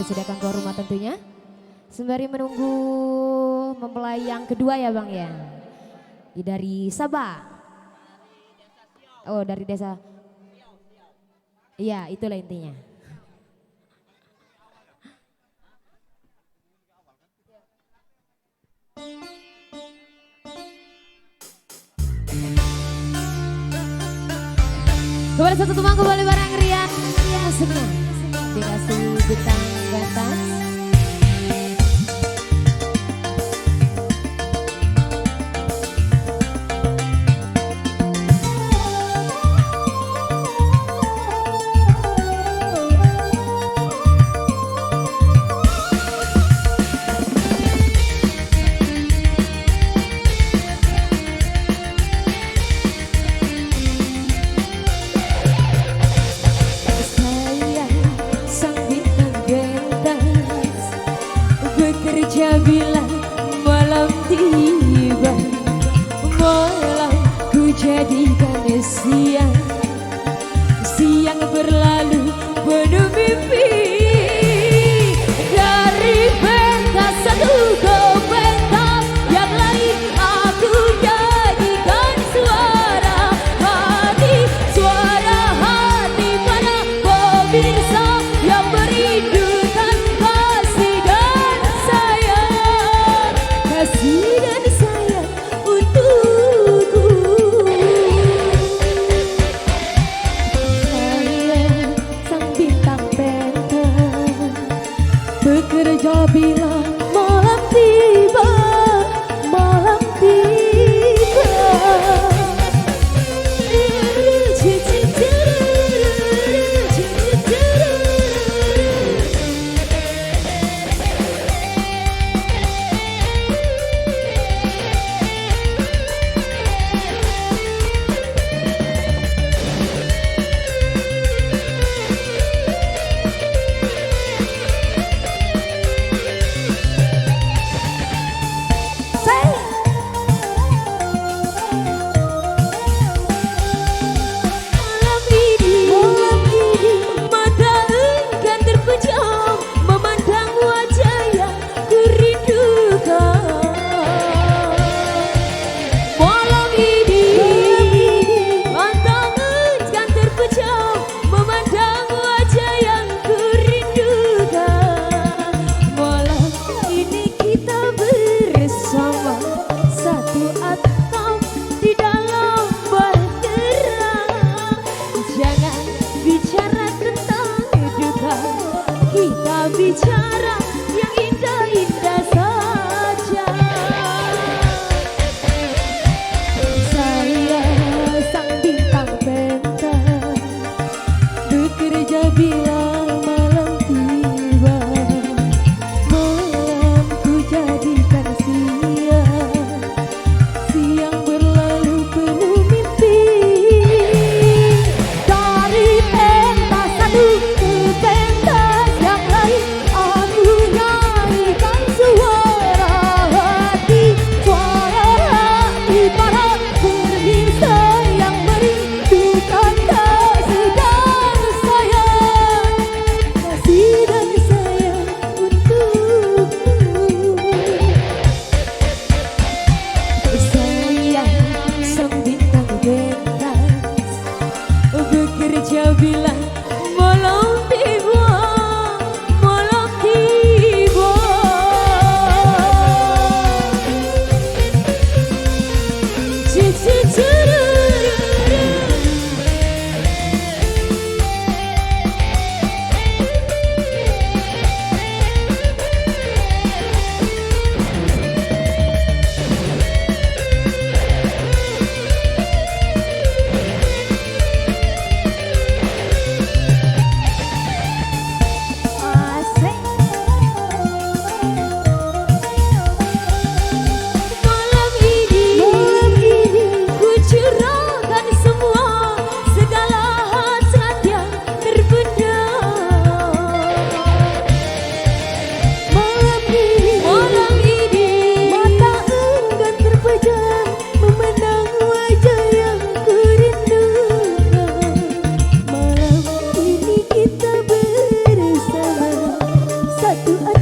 disediakan tuan rumah tentunya. Sembari menunggu mempelai yang kedua ya Bang ya. Dari Sabah. Oh dari desa. Iya itulah intinya. Kepada satu teman kembali bareng Rian yang senang dikasih bintang gatas. Bila malam tiba, malam ku jadikan siang, siang berlalu penuh mimpi. Dari pentas satu ke pentas yang lain, aku jadikan suara hati para pemirsa yang merindukan kasih dan sayang, kasih dan sayang untukku. Saya sang bintang pentas, bekerja bila malam tiba, malam tiba. Bicara yang indah-indah saja. Saya sang bintang pentas, bekerja bila malam tiba, malam ku jadikan siang, siang berlalu penuh mimpi. Dari pentas satu ke pentas yang lain, aku satu